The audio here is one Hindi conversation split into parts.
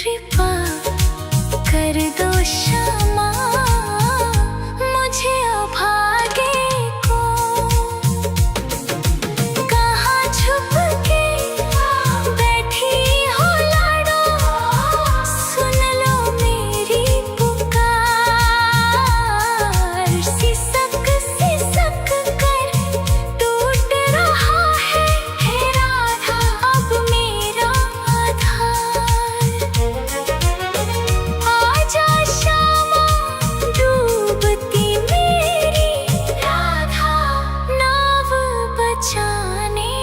कृपा कर दो क्षमा मुझे अभागे को। कहाँ छुप के बैठी हो लाडो, सुन लो मेरी पुकार। सिसक कर टूट रहा है राधा अब मेरा आधार। आजा श्यामा डूबती मेरी राधा, नाव बचाने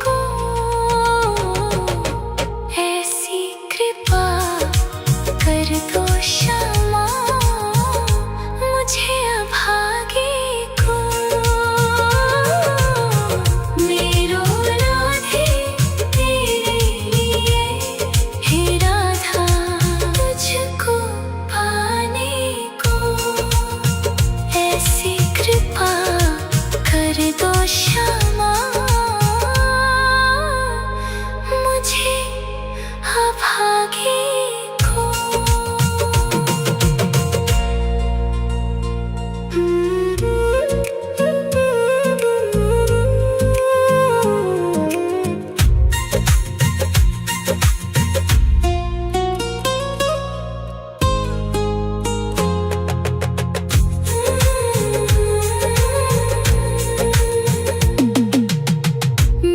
को। ऐसी कृपा कर दो क्षमा मुझे अभागे को। मेरो राधे तेरे लिए हे राधा, तुझको पाने को। ऐसी कृपा कर दो क्षमा मुझे अभागे को।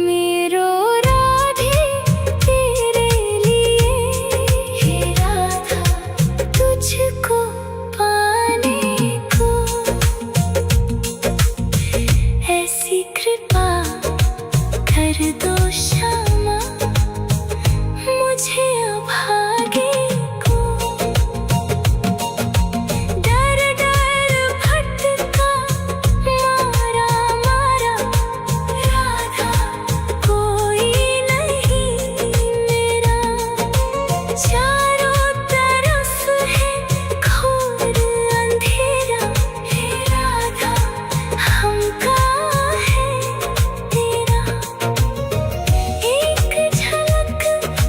मेरो राधे तेरे लिए हे राधा, तुझको पाने को। ऐसी कृपा कर दो क्षमा मुझे अभागे को। डर भटका मारा राधा, कोई नहीं मेरा। चारों तरफ है घोर अंधेरा हे राधा, हम कहाँ है तेरा। एक झलक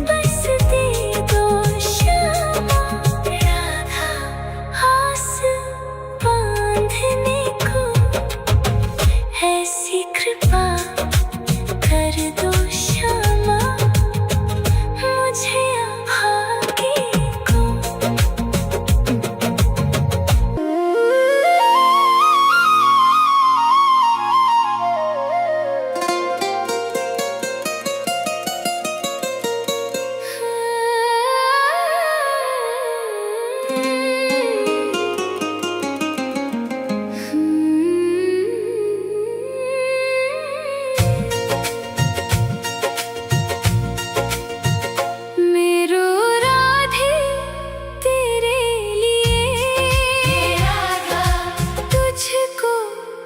बस दे दो श्यामा राधा, आस बांधने को। ऐसी कृपा कर दो क्षमा मुझे अभागे को। मेरो राधे तेरे लिए राधा, तुझको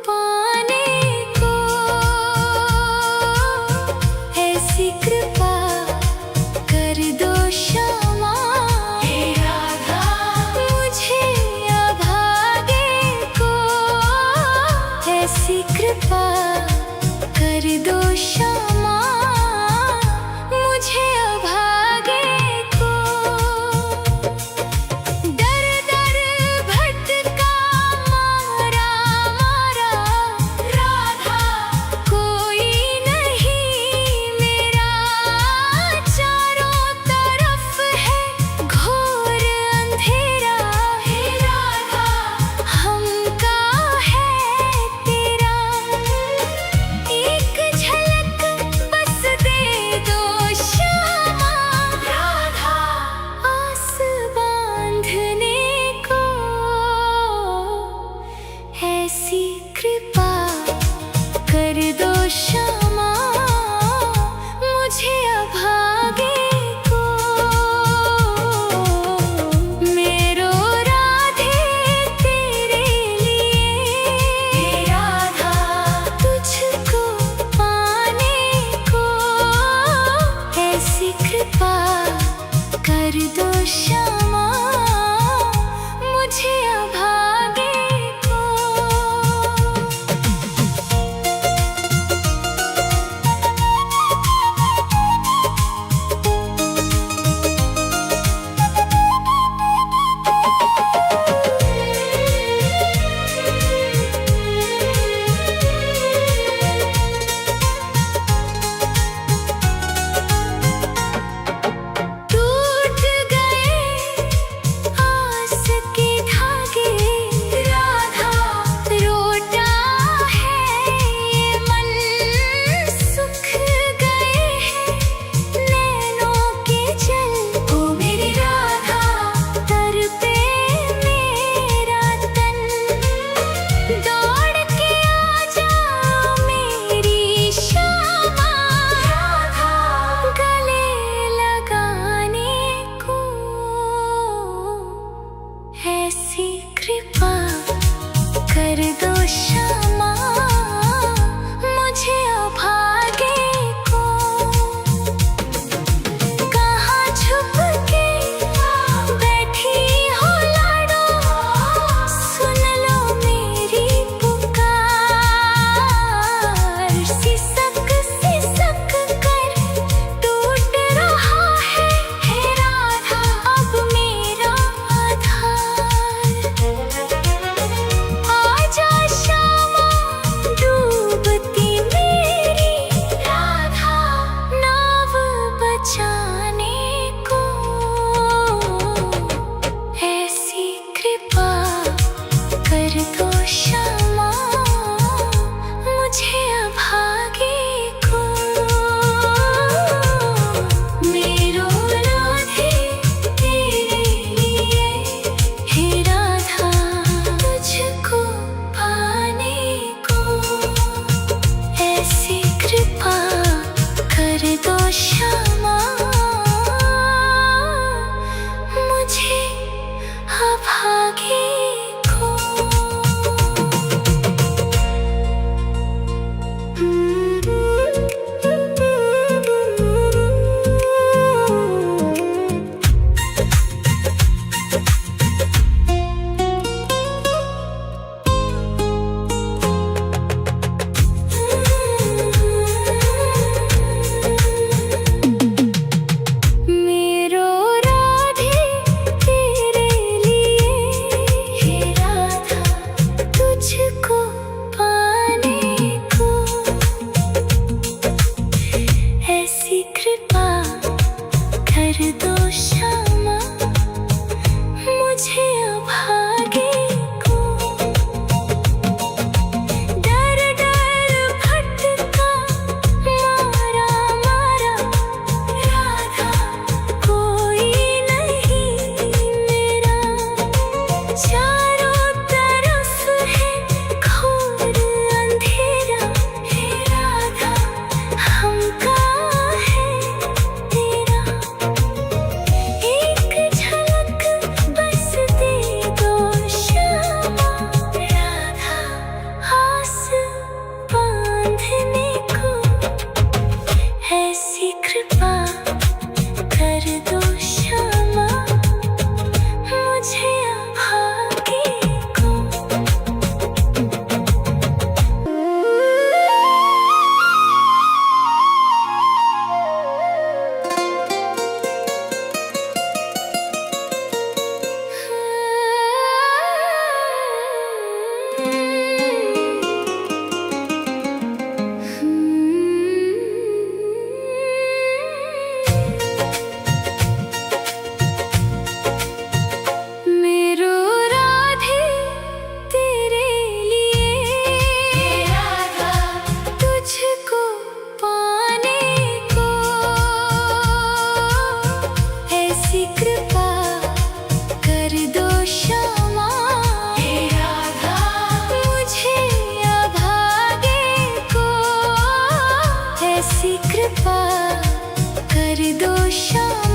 पाने को। ऐसी कृपा कर दो क्षमा हे राधा मुझे अभागे को। ऐसी कृपा कर दो क्षमा मुझे अभागे को। डर भटका मारा राधा, कोई नहीं मेरा। चारों तरफ है घोर अंधेरा हे राधा, हम कहाँ है तेरा। एक झलक बस दे दो श्यामा राधा, आस बांधने को। ऐसी कृपा कर दो क्षमा मुझे अभागे को। मेरो राधे तेरे लिए हे राधा, तुझको पाने को। ऐसी कृपा कर दो क्षमा मुझे अभागे को। कर दो क्षमा मुझे अभागे को। डर डर भटका मारा मारा राधा कोई नहीं मेरा। चारों तरफ है घोर अंधेरा, हे राधा हम कहाँ है तेरा। एक झलक बस दे दो क्षमा राधा आस बांधने को। ऐसी कृपा कर दो क्षमा मुझे अभागे को। मेरो राधे तेरे लिए राधा तुझको पाने को। ऐसी कृपा कर दो क्षमा हे राधा मुझे अभागे को। ऐसी कृपा कर दो क्षमा